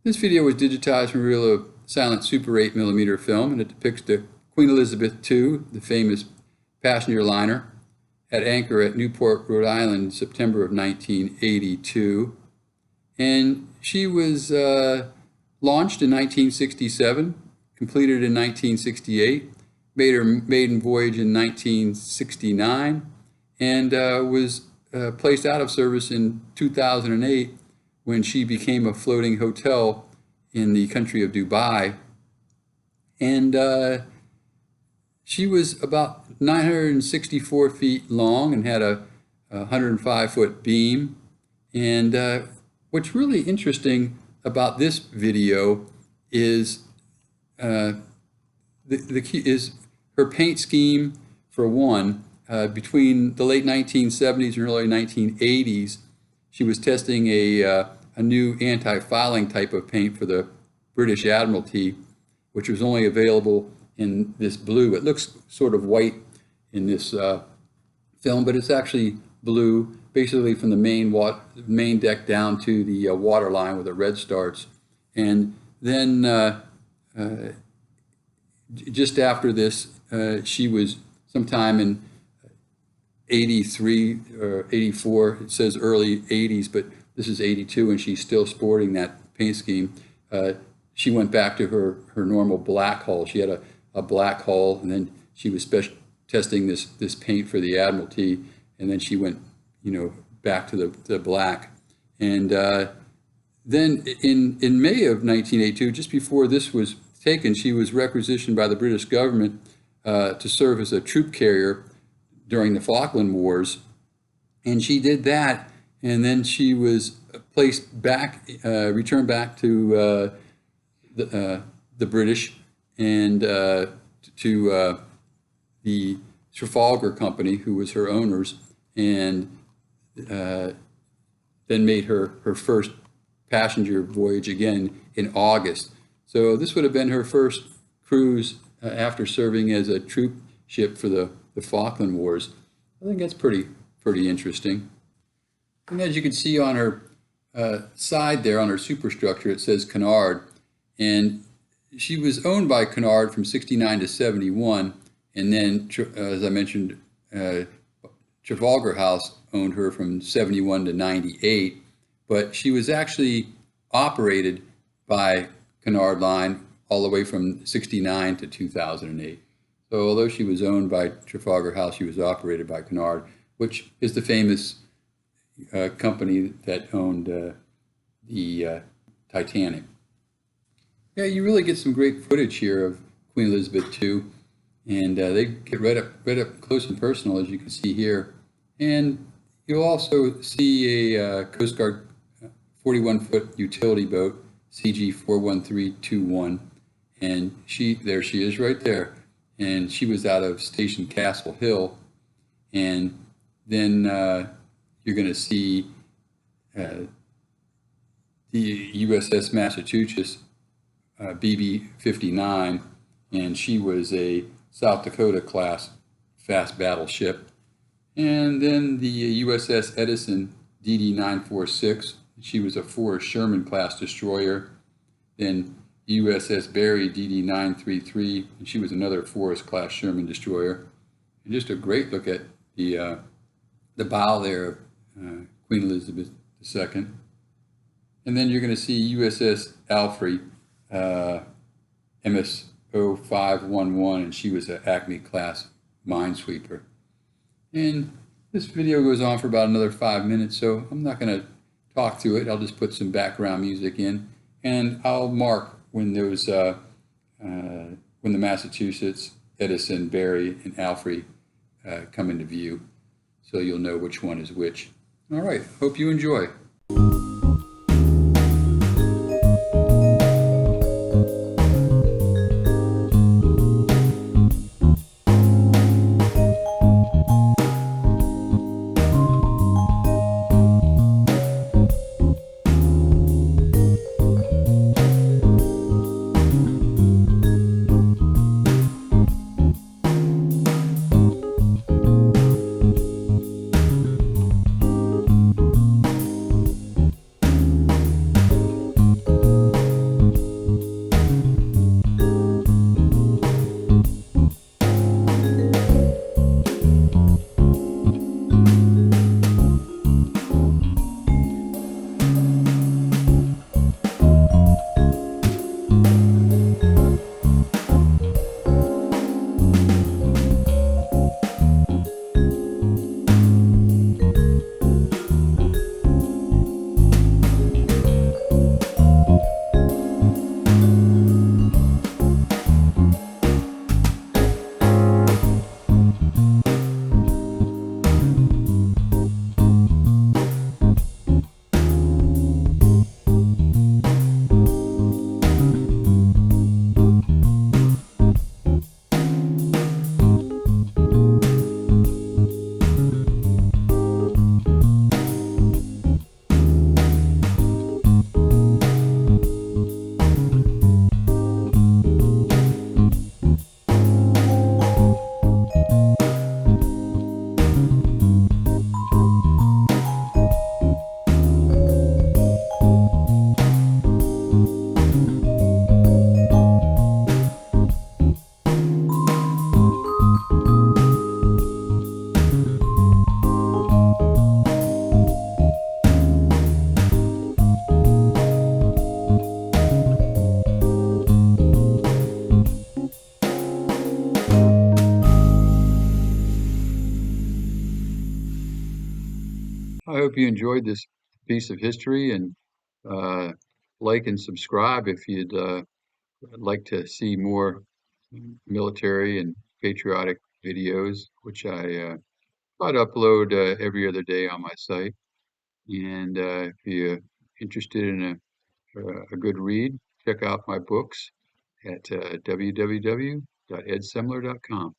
This video was digitized from a reel of silent Super 8mm film, and it depicts the Queen Elizabeth II, the famous passenger liner, at anchor at Newport, Rhode Island, in September of 1982. And she was launched in 1967, completed in 1968, made her maiden voyage in 1969, and was placed out of service in 2008 when she became a floating hotel in the country of Dubai. And she was about 964 feet long and had a 105-foot beam. And what's really interesting about this video is the key is her paint scheme, for one. Between the late 1970s and early 1980s, she was testing a new anti-fouling type of paint for the British Admiralty, which was only available in this blue. It looks sort of white in this film, but it's actually blue, basically from the main deck down to the water line where the red starts. And then just after this, she was sometime in 83 or 84, it says early 80s, but this is 82, and she's still sporting that paint scheme. She went back to her normal black hull. She had a black hull, and then she was testing this paint for the Admiralty, and then she went, back to the black. And then in May of 1982, just before this was taken, she was requisitioned by the British government to serve as a troop carrier during the Falkland Wars, and she did that, and then she was placed back, returned back to the British and to the Trafalgar Company, who was her owners, and then made her first passenger voyage again in August. So this would have been her first cruise after serving as a troop ship for the Falkland Wars. I think that's pretty interesting. And as you can see on her side there, on her superstructure, it says Cunard. And she was owned by Cunard from 69 to 71. And then, as I mentioned, Trafalgar House owned her from 71 to 98. But she was actually operated by Cunard Line all the way from 69 to 2008. So although she was owned by Trafalgar House, she was operated by Cunard, which is the famous company that owned the Titanic. Yeah, you really get some great footage here of Queen Elizabeth II, and they get right up close and personal, as you can see here. And you'll also see a Coast Guard 41-foot utility boat, CG-41321, and there she is right there. And she was out of Station Castle Hill. And then you're going to see the USS Massachusetts BB-59, and she was a South Dakota class fast battleship. And then the USS Edson DD-946, she was a Forrest Sherman class destroyer. Then USS Berry DD-933, and she was another Forrest class Sherman destroyer. And just a great look at the bow there of Queen Elizabeth II. And then you're going to see USS Affray MSO-511, and she was an Acme class minesweeper. And this video goes on for about another 5 minutes, so I'm not going to talk through it. I'll just put some background music in, and I'll mark when those when the Massachusetts, Edison, Berry, and Affray come into view, so you'll know which one is which. All right, hope you enjoy. hope you enjoyed this piece of history, and like and subscribe if you'd like to see more military and patriotic videos, which I try to upload every other day on my site. And if you're interested in a good read, check out my books at www.edsemler.com.